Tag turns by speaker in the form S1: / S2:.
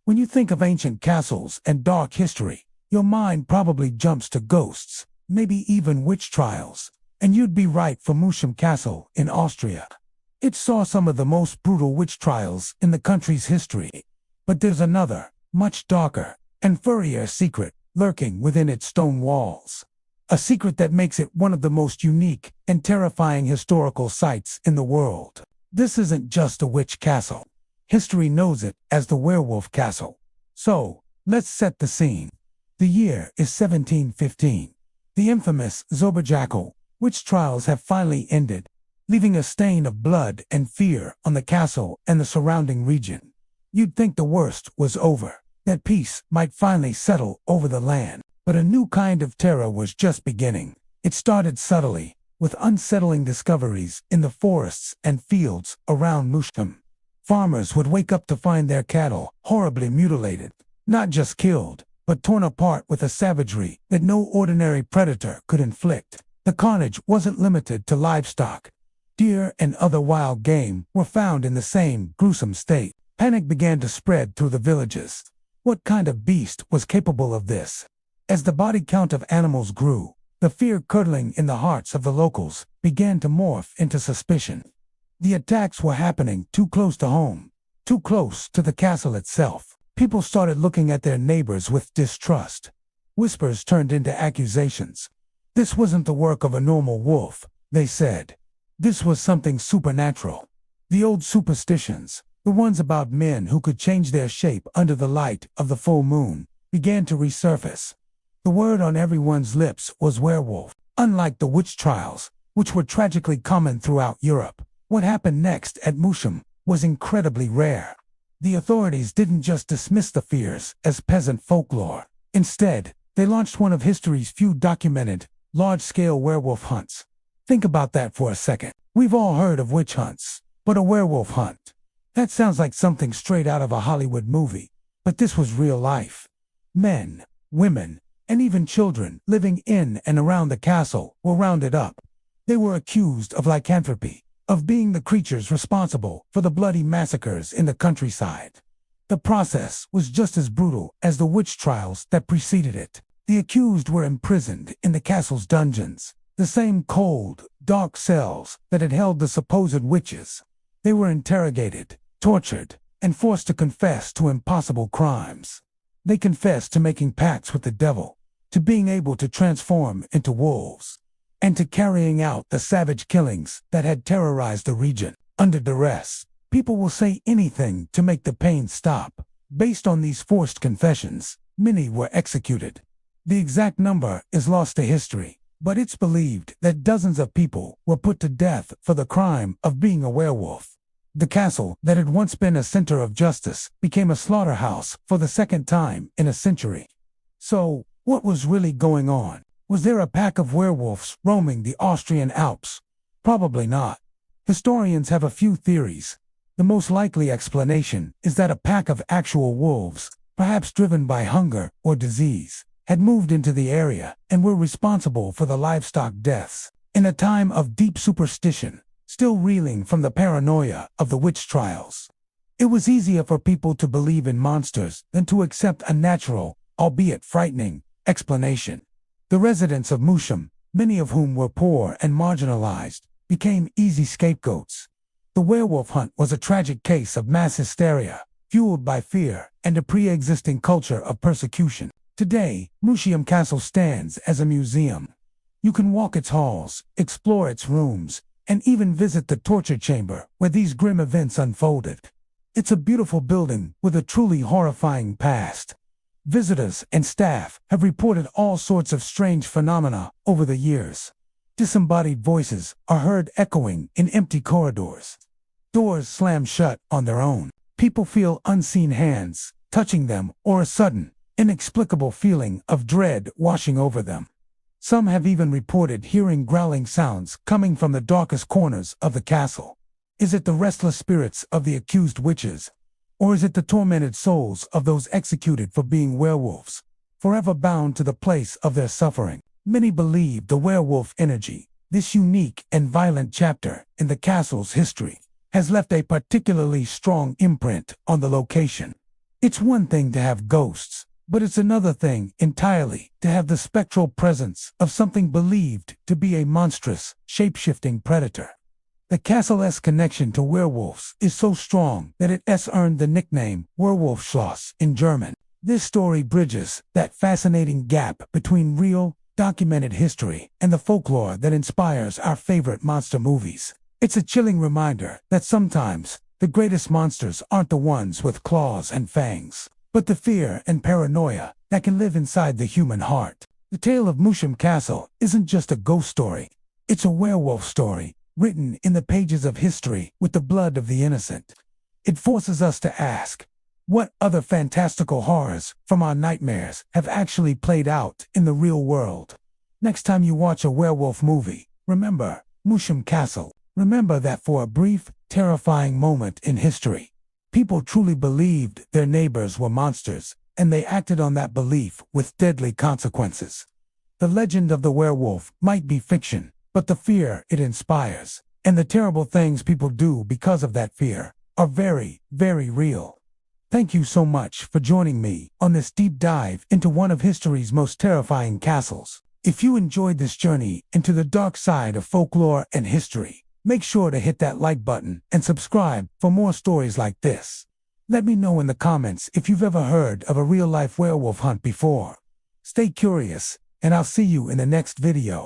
S1: When you think of ancient castles and dark history, your mind probably jumps to ghosts, maybe even witch trials. And you'd be right for Moosham Castle in Austria. It saw some of the most brutal witch trials in the country's history. But there's another, much darker and furrier secret lurking within its stone walls. A secret that makes it one of the most unique and terrifying historical sites in the world. This isn't just a witch castle. History knows it as the Werewolf Castle. So, let's set the scene. The year is 1715. The infamous Zoberjackal witch trials have finally ended, leaving a stain of blood and fear on the castle and the surrounding region. You'd think the worst was over, that peace might finally settle over the land. But a new kind of terror was just beginning. It started subtly, with unsettling discoveries in the forests and fields around Moosham. Farmers would wake up to find their cattle horribly mutilated, not just killed, but torn apart with a savagery that no ordinary predator could inflict. The carnage wasn't limited to livestock. Deer and other wild game were found in the same gruesome state. Panic began to spread through the villages. What kind of beast was capable of this? As the body count of animals grew, the fear curdling in the hearts of the locals began to morph into suspicion. The attacks were happening too close to home, too close to the castle itself. People started looking at their neighbors with distrust. Whispers turned into accusations. This wasn't the work of a normal wolf, they said. This was something supernatural. The old superstitions, the ones about men who could change their shape under the light of the full moon, began to resurface. The word on everyone's lips was werewolf. Unlike the witch trials, which were tragically common throughout Europe, what happened next at Moosham was incredibly rare. The authorities didn't just dismiss the fears as peasant folklore. Instead, they launched one of history's few documented, large-scale werewolf hunts. Think about that for a second. We've all heard of witch hunts, but a werewolf hunt? That sounds like something straight out of a Hollywood movie. But this was real life. Men, women, and even children living in and around the castle were rounded up. They were accused of lycanthropy, of being the creatures responsible for the bloody massacres in the countryside. The process was just as brutal as the witch trials that preceded it. The accused were imprisoned in the castle's dungeons, the same cold, dark cells that had held the supposed witches. They were interrogated, tortured, and forced to confess to impossible crimes. They confessed to making pacts with the devil, to being able to transform into wolves, and to carrying out the savage killings that had terrorized the region. Under duress, people will say anything to make the pain stop. Based on these forced confessions, many were executed. The exact number is lost to history, but it's believed that dozens of people were put to death for the crime of being a werewolf. The castle that had once been a center of justice became a slaughterhouse for the second time in a century. So, what was really going on? Was there a pack of werewolves roaming the Austrian Alps? Probably not. Historians have a few theories. The most likely explanation is that a pack of actual wolves, perhaps driven by hunger or disease, had moved into the area and were responsible for the livestock deaths. In a time of deep superstition, still reeling from the paranoia of the witch trials, it was easier for people to believe in monsters than to accept a natural, albeit frightening, explanation. The residents of Moosham, many of whom were poor and marginalized, became easy scapegoats. The werewolf hunt was a tragic case of mass hysteria, fueled by fear and a pre-existing culture of persecution. Today, Moosham Castle stands as a museum. You can walk its halls, explore its rooms, and even visit the torture chamber where these grim events unfolded. It's a beautiful building with a truly horrifying past. Visitors and staff have reported all sorts of strange phenomena over the years. Disembodied voices are heard echoing in empty corridors. Doors slam shut on their own. People feel unseen hands touching them, or a sudden, inexplicable feeling of dread washing over them. Some have even reported hearing growling sounds coming from the darkest corners of the castle. Is it the restless spirits of the accused witches? Or is it the tormented souls of those executed for being werewolves, forever bound to the place of their suffering? Many believe the werewolf energy, this unique and violent chapter in the castle's history, has left a particularly strong imprint on the location. It's one thing to have ghosts, but it's another thing entirely to have the spectral presence of something believed to be a monstrous, shape-shifting predator. The castle's connection to werewolves is so strong that it has earned the nickname Werewolf Schloss in German. This story bridges that fascinating gap between real, documented history and the folklore that inspires our favorite monster movies. It's a chilling reminder that sometimes the greatest monsters aren't the ones with claws and fangs, but the fear and paranoia that can live inside the human heart. The tale of Moosham Castle isn't just a ghost story. It's a werewolf story, written in the pages of history with the blood of the innocent. It forces us to ask, what other fantastical horrors from our nightmares have actually played out in the real world? Next time you watch a werewolf movie, remember Moosham Castle. Remember that for a brief, terrifying moment in history, people truly believed their neighbors were monsters, and they acted on that belief with deadly consequences. The legend of the werewolf might be fiction, but the fear it inspires, and the terrible things people do because of that fear, are very, very real. Thank you so much for joining me on this deep dive into one of history's most terrifying castles. If you enjoyed this journey into the dark side of folklore and history, make sure to hit that like button and subscribe for more stories like this. Let me know in the comments if you've ever heard of a real-life werewolf hunt before. Stay curious, and I'll see you in the next video.